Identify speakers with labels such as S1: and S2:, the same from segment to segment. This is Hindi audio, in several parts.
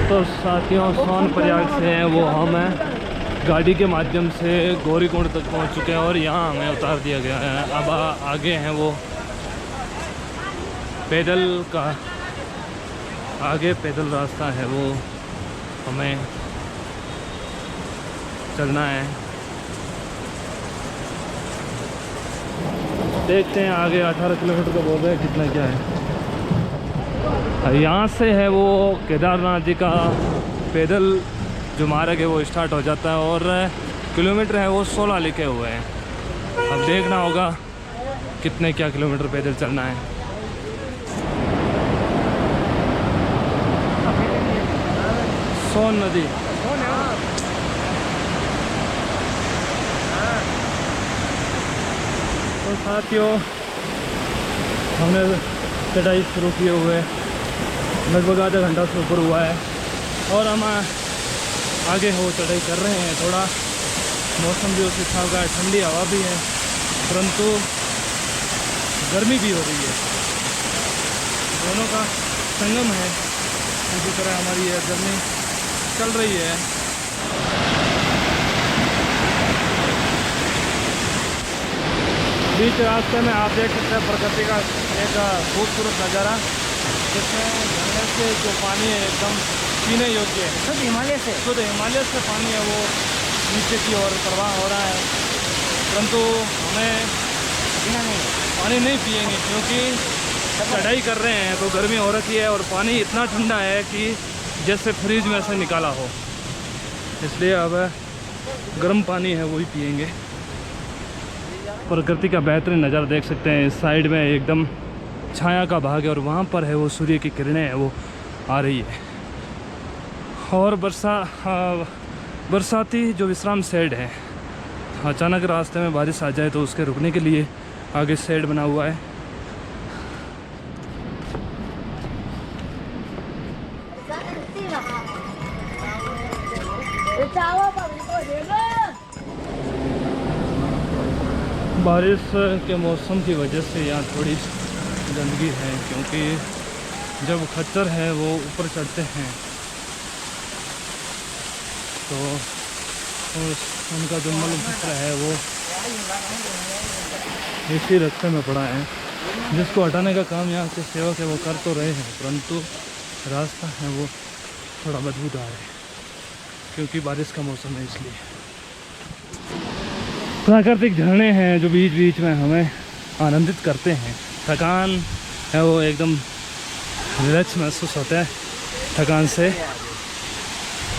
S1: तो साथियों सोनप्रयाग से वो हम गाड़ी के माध्यम से गौरीकुंड तक पहुंच चुके हैं और यहाँ हमें उतार दिया गया है। अब आगे हैं वो पैदल का, आगे पैदल रास्ता है वो हमें चलना है। देखते हैं आगे 18 किलोमीटर का बोल रहे हैं, कितना क्या है। यहाँ से है वो केदारनाथ जी का पैदल जो मार्ग है वो स्टार्ट हो जाता है और किलोमीटर है वो 16 लिखे हुए हैं। अब देखना होगा कितने क्या किलोमीटर पैदल चलना है। सोन नदी तो साथियों हमने चढ़ाई शुरू किए हुए लगभग आधा घंटा से ऊपर हुआ है और हम आगे हो चढ़ाई कर रहे हैं। थोड़ा मौसम भी उस हिसाब का है, ठंडी हवा भी है परंतु गर्मी भी हो रही है। दोनों का संगम है, इसी तरह हमारी यह जर्नी चल रही है। बीच रास्ते में आप देख सकते हैं प्रकृति का एक खूबसूरत नज़ारा, जिसमें झरने से जो पानी है एकदम पीने योग्य है। शुद्ध हिमालय से पानी है वो नीचे की ओर प्रवाह हो रहा है, परंतु हमें पानी नहीं पिएंगे क्योंकि चढ़ाई कर रहे हैं तो गर्मी हो रखी है और पानी इतना ठंडा है कि जैसे फ्रिज में से निकाला हो, इसलिए अब गर्म पानी है वही पिएंगे। प्रकृति का बेहतरीन नज़ारा देख सकते हैं। इस साइड में एकदम छाया का भाग है और वहाँ पर है वो सूर्य की किरणें हैं वो आ रही है। और बरसाती जो विश्राम शेड है, अचानक रास्ते में बारिश आ जाए तो उसके रुकने के लिए आगे शेड बना हुआ है। बारिश के मौसम की वजह से यहाँ थोड़ी गंदगी है क्योंकि जब खच्चर है वो ऊपर चढ़ते हैं तो उनका जो मलमूत्र है वो इसी रास्ते में पड़ा है, जिसको हटाने का काम यहाँ के सेवक है वो कर तो रहे हैं, परंतु रास्ता है वो थोड़ा बदबूदार है क्योंकि बारिश का मौसम है। इसलिए प्राकृतिक झरने हैं जो बीच बीच में हमें आनंदित करते हैं। थकान है वो एकदम रिलैक्स महसूस होता है थकान से,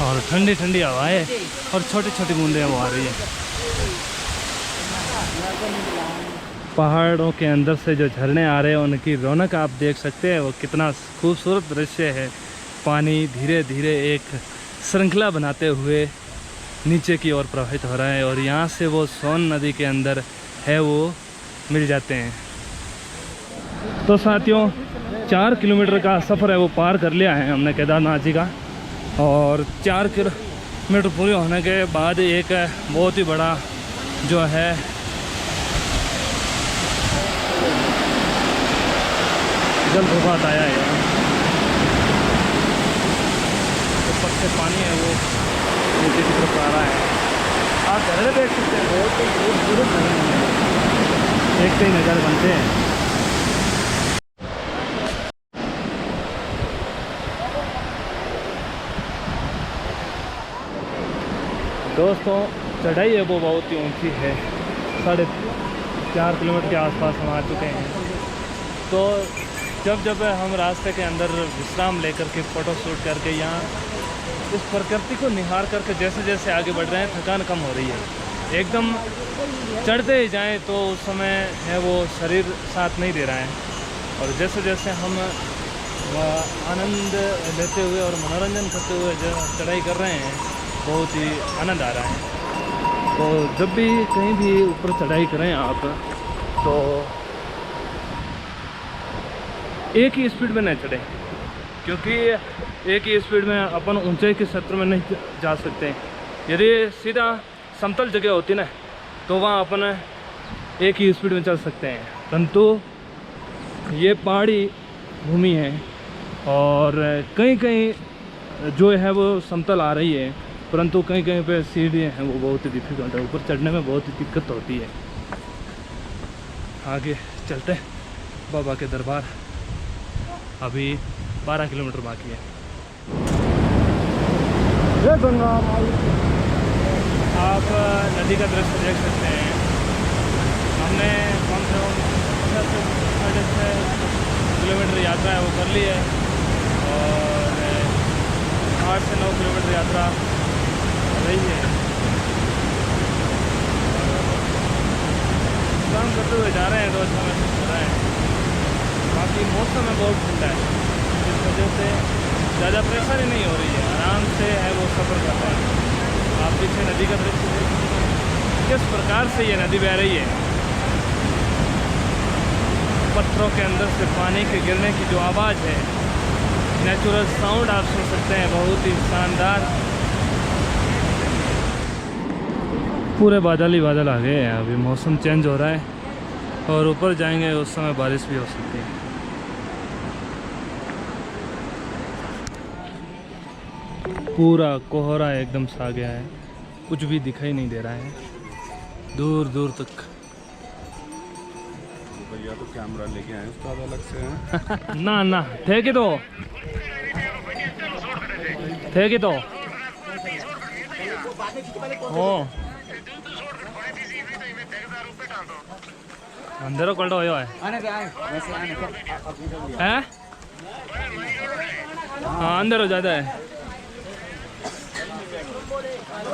S1: और ठंडी ठंडी हवाएं और छोटी छोटी बूंदें वो आ रही है। पहाड़ों के अंदर से जो झरने आ रहे हैं उनकी रौनक आप देख सकते हैं, वो कितना खूबसूरत दृश्य है। पानी धीरे धीरे एक श्रृंखला बनाते हुए नीचे की ओर प्रवाहित हो रहा है और यहाँ से वो सोन नदी के अंदर है वो मिल जाते हैं। तो साथियों 4 किलोमीटर का सफ़र है वो पार कर लिया है हमने केदारनाथ जी का, और 4 किलोमीटर पूरे होने के बाद एक बहुत ही बड़ा जो है जलप्रपात आया है यहाँ। ऊपर से पानी है वो नीचे की तरफ आ रहा है। आप झरने देख सकते हैं, बहुत ही खूबसूरत झरने हैं, देखते ही नज़र बनते हैं। दोस्तों चढ़ाई है वो बहुत ही ऊंची है, 4.5 किलोमीटर के आसपास हम आ चुके हैं। तो जब हम रास्ते के अंदर विश्राम लेकर के फ़ोटो शूट करके यहाँ इस प्रकृति को निहार करके जैसे जैसे आगे बढ़ रहे हैं थकान कम हो रही है। एकदम चढ़ते ही जाएं तो उस समय है वो शरीर साथ नहीं दे रहा है, और जैसे जैसे हम आनंद लेते हुए और मनोरंजन करते हुए जो चढ़ाई कर रहे हैं बहुत ही आनंद आ रहा है। तो जब भी कहीं भी ऊपर चढ़ाई करें आप तो एक ही स्पीड में नहीं चढ़ें, क्योंकि एक ही स्पीड में अपन ऊंचाई के क्षेत्र में नहीं जा सकते। यदि सीधा समतल जगह होती ना तो वहाँ अपन एक ही स्पीड में चल सकते हैं, परंतु ये पहाड़ी भूमि है और कहीं कहीं जो है वो समतल आ रही है, परंतु कहीं कहीं पे सीढ़ियाँ हैं वो बहुत ही डिफिकल्ट है, ऊपर चढ़ने में बहुत ही दिक्कत होती है। आगे चलते हैं बाबा के दरबार। अभी 12 किलोमीटर बाकी है। आप नदी का दृश्य देख सकते हैं। हमने कम से कम 6.5 किलोमीटर यात्रा है वो कर ली है और 8 से 9 किलोमीटर यात्रा रही है। काम करते हुए जा रहे हैं तो अच्छा महसूस कर रहे हैं। बाकी मौसम है बहुत ठंडा है, इस वजह से ज़्यादा परेशानी नहीं हो रही है, आराम से है वो सफ़र कर रहे हैं। आप पीछे नदी का दृश्य देखिए किस प्रकार से ये नदी बह रही है। पत्थरों के अंदर से पानी के गिरने की जो आवाज़ है, नेचुरल साउंड आप सुन सकते हैं, बहुत ही शानदार। पूरे बादल ही बादल आ गए हैं। अभी मौसम चेंज हो रहा है और ऊपर जाएंगे उस समय बारिश भी हो सकती है। पूरा कोहरा एकदम सा गया है, कुछ भी दिखाई नहीं दे रहा है दूर दूर तक।
S2: भैया तो कैमरा लेके आए उसका अलग से है।
S1: ना ना थे कि तो ओ अंधेरो कल्टो होयो है हैं? हाँ अंधेरो ज़्यादा है,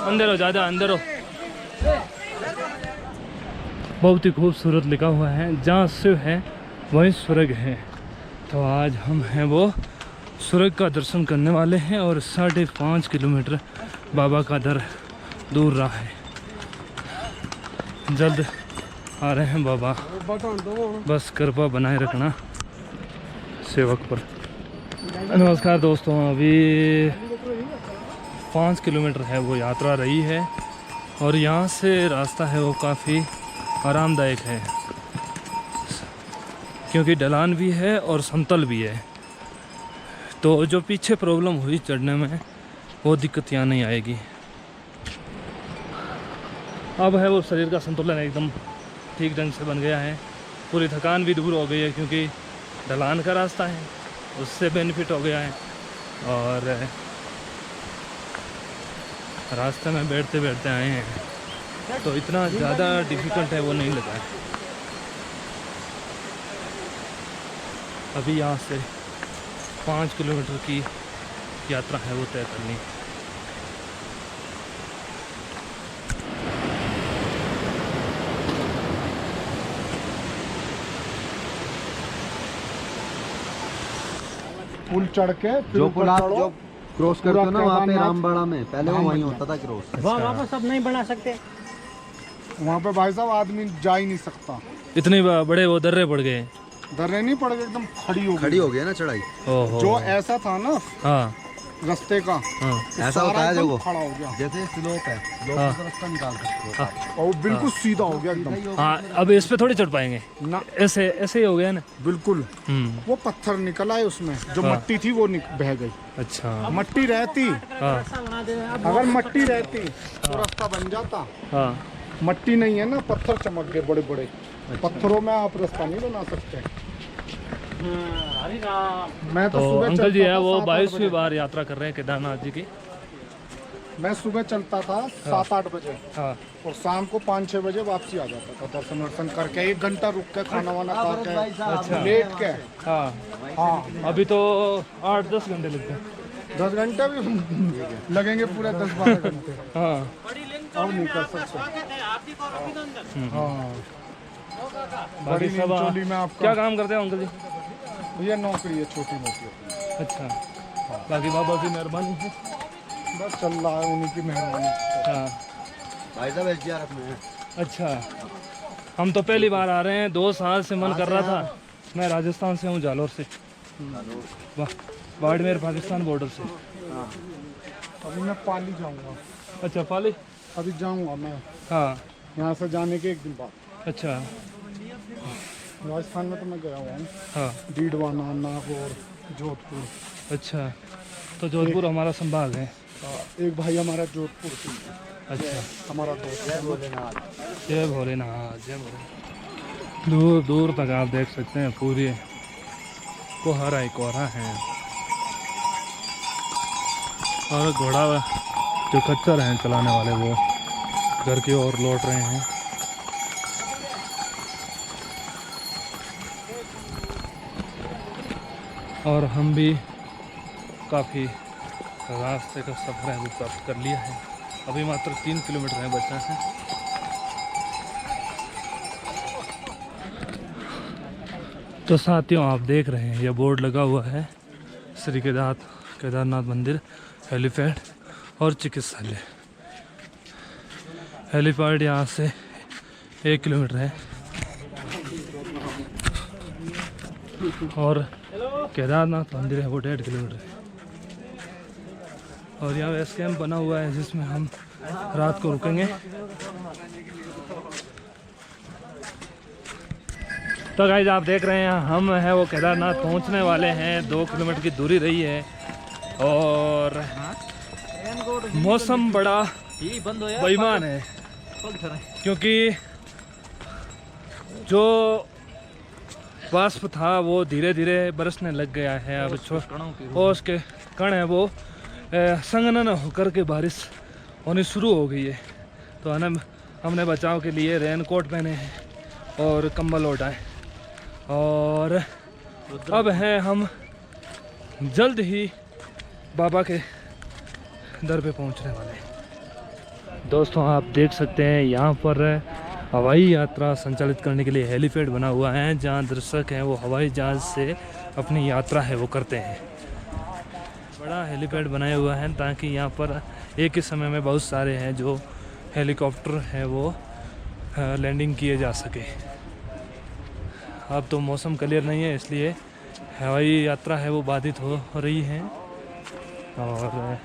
S1: अंधेरो ज़्यादा अंधेरो। बहुत ही खूबसूरत लिखा हुआ है, जहाँ शिव है वहीं स्वर्ग है। तो आज हम हैं वो स्वर्ग का दर्शन करने वाले हैं और 5.5 किलोमीटर बाबा का दर दूर रहा है। जल्द आ रहे हैं बाबा, बस कृपा बनाए रखना सेवक पर। नमस्कार दोस्तों, अभी 5 किलोमीटर है वो यात्रा रही है और यहाँ से रास्ता है वो काफ़ी आरामदायक है, क्योंकि ढलान भी है और समतल भी है। तो जो पीछे प्रॉब्लम हुई चढ़ने में वो दिक्कत यहाँ नहीं आएगी। अब है वो शरीर का संतुलन एकदम ठीक ढंग से बन गया है, पूरी थकान भी दूर हो गई है, क्योंकि ढलान का रास्ता है उससे बेनिफिट हो गया है। और रास्ते में बैठते बैठते आए हैं तो इतना ज़्यादा डिफ़िकल्ट है वो नहीं लगा है। अभी यहाँ से 5 किलोमीटर की यात्रा है वो तय करनी।
S2: पुल चढ़ के
S3: जो पुल आप जो क्रॉस करते हो ना वहाँ पे रामबाड़ा में पहले वो वहीं होता था क्रॉस।
S4: वहाँ वापस अब नहीं बना सकते,
S2: वहाँ पे भाई साहब आदमी जा ही नहीं सकता,
S1: इतने बड़े वो दर्रे पड़ गए,
S2: दर्रे नहीं पड़ गए, एकदम
S3: खड़ी हो गई ना चढ़ाई।
S1: ओहो।
S2: जो ऐसा था ना
S1: हाँ
S2: रास्ते का,
S1: हाँ
S3: ऐसा होता है देखो,
S2: खड़ा हो गया,
S3: जैसे स्लोप है
S1: हाँ।
S3: का रास्ता निकाल सकते हो
S2: और वो बिल्कुल सीधा हो गया एकदम।
S1: हाँ अब इस पे थोड़ी चढ़ पाएंगे
S2: ना
S1: ऐसे ऐसे ही हो गया ना।
S2: बिल्कुल वो पत्थर निकल आए उसमें, जो
S1: हाँ।
S2: मट्टी थी वो बह गई।
S1: अच्छा
S2: मट्टी रहती,
S1: हाँ
S2: अगर मट्टी रहती तो रास्ता बन जाता।
S1: हाँ
S2: मट्टी नहीं है ना, पत्थर चमक गए बड़े बड़े। पत्थरों में आप रास्ता नहीं बना सकते। मैं
S1: तो
S2: सुबह
S1: अंकल जी
S2: चलता
S1: है
S2: था
S1: वो
S2: 7-8
S1: 22वीं
S2: बजे।
S1: बार यात्रा कर रहे हैं केदारनाथ जी की।
S2: मैं सुबह चलता था 7-8 बजे
S1: हाँ
S2: और शाम को 5-6 बजे वापसी आ जाता था, दर्शन वर्शन करके 1 घंटा रुक के खाना वाना खा के
S1: अच्छा
S2: लेट के।
S1: हाँ
S2: हाँ
S1: अभी तो 8-10 घंटे लगते हैं।
S2: 10 घंटे भी लगेंगे, पूरे 10-12 घंटे।
S1: हाँ
S2: अब नहीं कर सकते। हाँ
S1: बाकी
S2: बड़ी
S1: सब
S2: निचोली में आपका
S1: क्या काम करते हैं अंकल जी?
S2: ये नौकरी है छोटी मोटी।
S1: अच्छा बाकी बाबा की मेहरबानी है,
S2: बस चल रहा है उन्हीं की मेहरबानी।
S1: हाँ
S3: भाई साहब SGRF में है।
S1: अच्छा हम तो पहली बार आ रहे हैं, 2 साल से मन कर रहा था। मैं राजस्थान से हूँ, जालोर से, बाड़मेर पाकिस्तान बॉर्डर से।
S2: अभी मैं पाली जाऊंगा,
S1: अच्छा पाली
S2: अभी जाऊंगा मैं
S1: हाँ
S2: यहाँ से जाने के 1 दिन बाद।
S1: अच्छा
S2: राजस्थान में तो मैं गया हुआ हूँ,
S1: हाँ
S2: डीडवाना, नागौर, जोधपुर।
S1: अच्छा तो जोधपुर हमारा संभाग है।
S2: एक भाई हमारा जोधपुर से,
S1: अच्छा,
S2: हमारा दोस्त है।
S1: जय भोलेनाथ, जय भोलेनाथ। दूर दूर तक आप देख सकते हैं पूरी कोहरा ही कोहरा है। और घोड़ा जो खच्चर हैं चलाने वाले वो घर की ओर लौट रहे हैं। और हम भी काफ़ी रास्ते का सफ़र है वो प्राप्त कर लिया है। अभी मात्र 3 किलोमीटर है बचा है। तो साथियों आप देख रहे हैं यह बोर्ड लगा हुआ है श्री केदारनाथ मंदिर हेलीपैड और चिकित्सालय। हेलीपैड यहाँ से 1 किलोमीटर है और केदारनाथ मंदिर है वो 1.5 किलोमीटर है। और यहाँ बेस कैंप बना हुआ है जिसमें हम रात को रुकेंगे। तो गाइस आप देख रहे हैं हम है वो केदारनाथ पहुंचने वाले हैं। 2 किलोमीटर की दूरी रही है और मौसम बड़ा बेईमान है क्योंकि जो वाष्प था वो धीरे धीरे बरसने लग गया है। अब ओस के कण है वो संघनन होकर के बारिश होनी शुरू हो गई है। तो हमने बचाव के लिए रेनकोट पहने हैं और कंबल ओढ़ाए और अब हैं हम जल्द ही बाबा के दर पे पहुंचने वाले। दोस्तों आप देख सकते हैं यहाँ पर हवाई यात्रा संचालित करने के लिए हेलीपैड बना हुआ है जहाँ दर्शक हैं वो हवाई जहाज़ से अपनी यात्रा है वो करते हैं। बड़ा हेलीपैड बनाया हुआ है ताकि यहाँ पर एक ही समय में बहुत सारे हैं जो हेलीकॉप्टर है वो लैंडिंग किए जा सके। अब तो मौसम क्लियर नहीं है इसलिए हवाई यात्रा है वो बाधित हो रही है और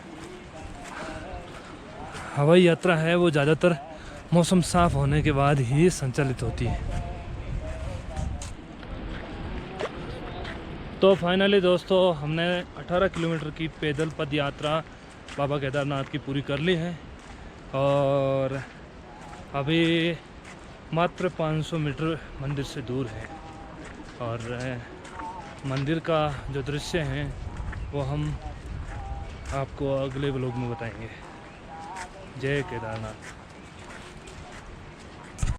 S1: हवाई यात्रा है वो ज़्यादातर मौसम साफ होने के बाद ही संचालित होती है। तो फाइनली दोस्तों हमने 18 किलोमीटर की पैदल पद यात्रा बाबा केदारनाथ की पूरी कर ली है और अभी मात्र 500 मीटर मंदिर से दूर है और मंदिर का जो दृश्य है वो हम आपको अगले व्लॉग में बताएंगे। जय केदारनाथ।